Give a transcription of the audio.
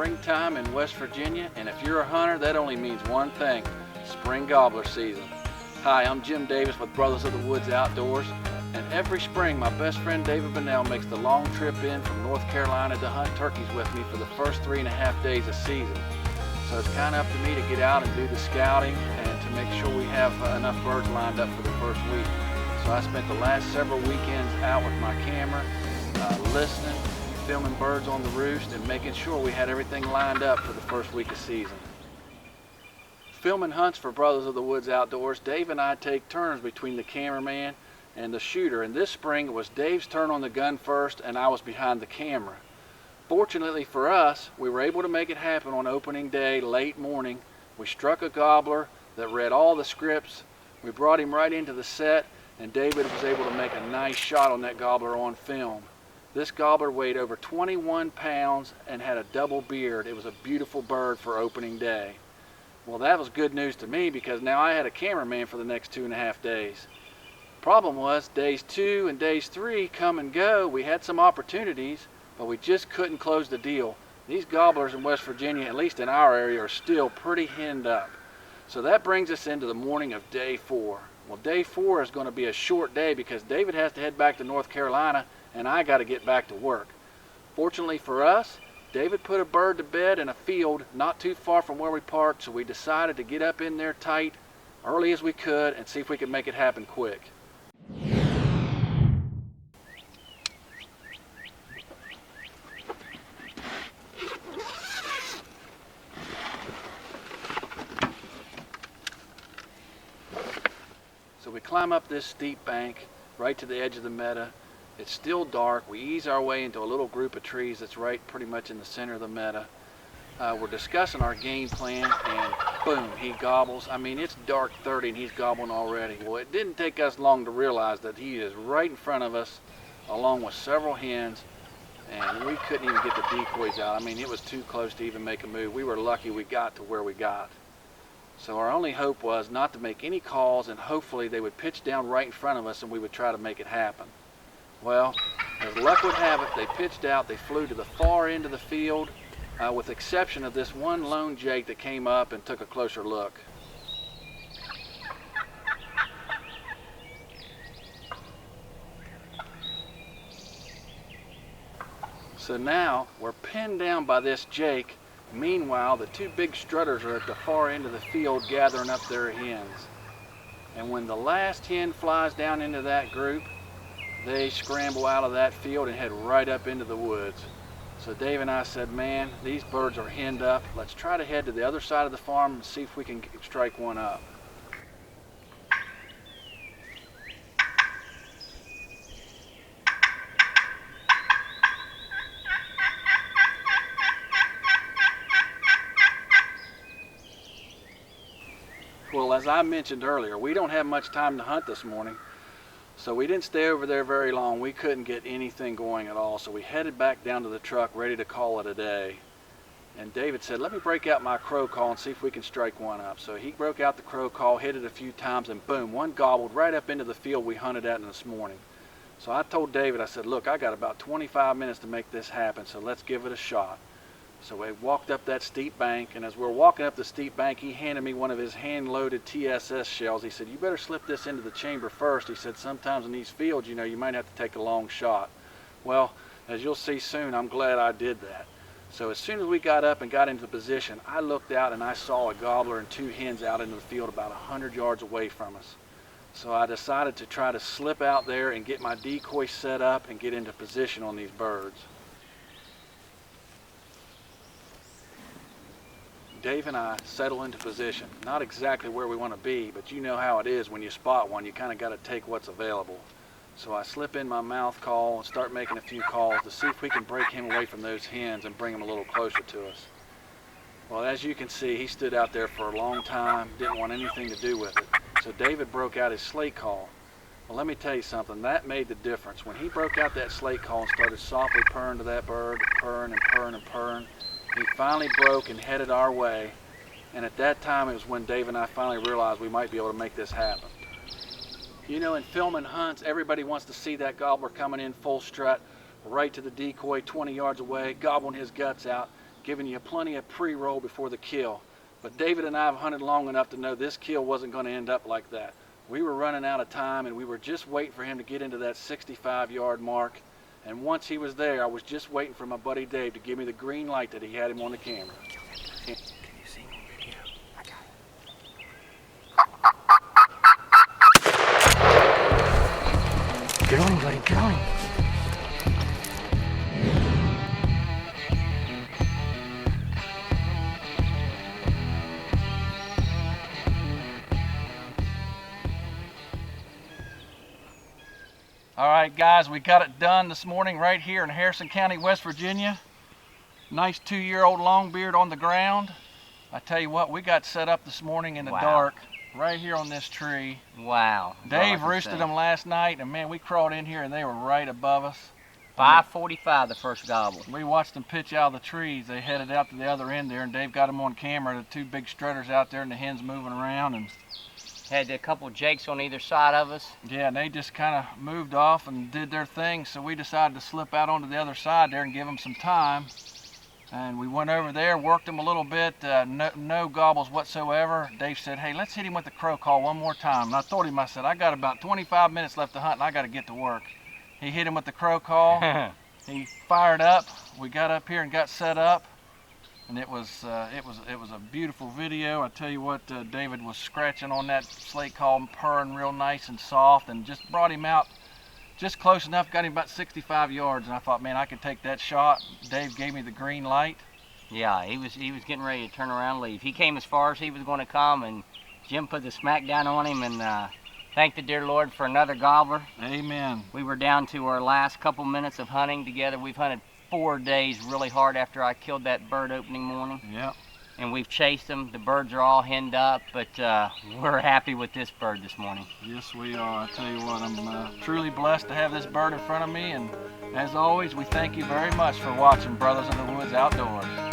springtime in West Virginia, and if you're a hunter, that only means one thing: spring gobbler season. Hi, I'm Jim Davis with Brothers of the Woods Outdoors, and every spring my best friend David Bunnell makes the long trip in from North Carolina to hunt turkeys with me for the first 3.5 days of season. So it's kind of up to me to get out and do the scouting and to make sure we have enough birds lined up for the first week. So I spent the last several weekends out with my camera, listening, filming birds on the roost, and making sure we had everything lined up for the first week of season. Filming hunts for Brothers of the Woods Outdoors, Dave and I take turns between the cameraman and the shooter, and this spring it was Dave's turn on the gun first and I was behind the camera. Fortunately for us, we were able to make it happen on opening day, late morning. We struck a gobbler that read all the scripts. We brought him right into the set, and David was able to make a nice shot on that gobbler on film. This gobbler weighed over 21 pounds and had a double beard. It was a beautiful bird for opening day. Well, that was good news to me because now I had a cameraman for the next 2.5 days. Problem was, days 2 and days 3 come and go. We had some opportunities, but we just couldn't close the deal. These gobblers in West Virginia, at least in our area, are still pretty henned up. So that brings us into the morning of day 4. Well, day 4 is going to be a short day because David has to head back to North Carolina and I got to get back to work. Fortunately for us, David put a bird to bed in a field not too far from where we parked, so we decided to get up in there tight, early as we could, and see if we could make it happen quick. So we climb up this steep bank right to the edge of the meadow. It's still dark. We ease our way into a little group of trees that's right pretty much in the center of the meadow. We're discussing our game plan, and boom, he gobbles. I mean, it's dark 30 and he's gobbling already. Well, it didn't take us long to realize that he is right in front of us along with several hens, and we couldn't even get the decoys out. I mean, it was too close to even make a move. We were lucky we got to where we got. So our only hope was not to make any calls, and hopefully they would pitch down right in front of us and we would try to make it happen. Well, as luck would have it, they pitched out. They flew to the far end of the field, with the exception of this one lone jake that came up and took a closer look. So now we're pinned down by this jake. Meanwhile, the two big strutters are at the far end of the field gathering up their hens. And when the last hen flies down into that group, they scramble out of that field and head right up into the woods. So Dave and I said, man, these birds are henned up. Let's try to head to the other side of the farm and see if we can strike one up. Well, as I mentioned earlier, we don't have much time to hunt this morning. So we didn't stay over there very long. We couldn't get anything going at all. So we headed back down to the truck, ready to call it a day. And David said, let me break out my crow call and see if we can strike one up. So he broke out the crow call, hit it a few times, and boom, one gobbled right up into the field we hunted at this morning. So I told David, I said, look, I got about 25 minutes to make this happen, so let's give it a shot. So we walked up that steep bank, and as we were walking up the steep bank, he handed me one of his hand-loaded TSS shells. He said, you better slip this into the chamber first. He said, sometimes in these fields, you know, you might have to take a long shot. Well, as you'll see soon, I'm glad I did that. So as soon as we got up and got into position, I looked out and I saw a gobbler and two hens out into the field about 100 yards away from us. So I decided to try to slip out there and get my decoy set up and get into position on these birds. Dave and I settle into position. Not exactly where we want to be, but you know how it is when you spot one. You kind of got to take what's available. So I slip in my mouth call and start making a few calls to see if we can break him away from those hens and bring him a little closer to us. Well, as you can see, he stood out there for a long time, didn't want anything to do with it. So David broke out his slate call. Well, let me tell you something, that made the difference. When he broke out that slate call and started softly purring to that bird, purring and purring and purring, he finally broke and headed our way, and at that time it was when Dave and I finally realized we might be able to make this happen. You know, in filming hunts, everybody wants to see that gobbler coming in full strut, right to the decoy 20 yards away, gobbling his guts out, giving you plenty of pre-roll before the kill. But David and I have hunted long enough to know this kill wasn't going to end up like that. We were running out of time, and we were just waiting for him to get into that 65-yard mark. And once he was there, I was just waiting for my buddy Dave to give me the green light that he had him on the camera. Can you see me on video? I got it. Get on him, buddy, get on him. All right, guys, we got it done this morning right here in Harrison County, West Virginia. Nice 2-year-old longbeard on the ground. I tell you what, we got set up this morning in the dark right here on this tree. Wow. Dave roosted them last night, and man, we crawled in here and they were right above us. 5:45 the first gobble. We watched them pitch out of the trees. They headed out to the other end there, and Dave got them on camera, the 2 big strutters out there and the hens moving around. And had a couple jakes on either side of us. yeah, and they just kind of moved off and did their thing, so we decided to slip out onto the other side there and give them some time. And we went over there, worked them a little bit, no gobbles whatsoever. Dave said, hey, let's hit him with the crow call one more time. And I told him, I said, I got about 25 minutes left to hunt and I got to get to work. He hit him with the crow call. He fired up. We got up here and got set up. And it was a beautiful video. I tell you what, David was scratching on that slate call, purring real nice and soft, and just brought him out just close enough, got him about 65 yards, and I thought, man, I could take that shot. Dave gave me the green light. Yeah, he was getting ready to turn around and leave. He came as far as he was going to come, and Jim put the smack down on him, and thank the dear Lord for another gobbler. Amen. We were down to our last couple minutes of hunting together. We've hunted 4 days really hard after I killed that bird opening morning. Yep. And we've chased them. The birds are all henned up, but we're happy with this bird this morning. Yes, we are. I tell you what, I'm truly blessed to have this bird in front of me, and as always, we thank you very much for watching Brothers in the Woods Outdoors.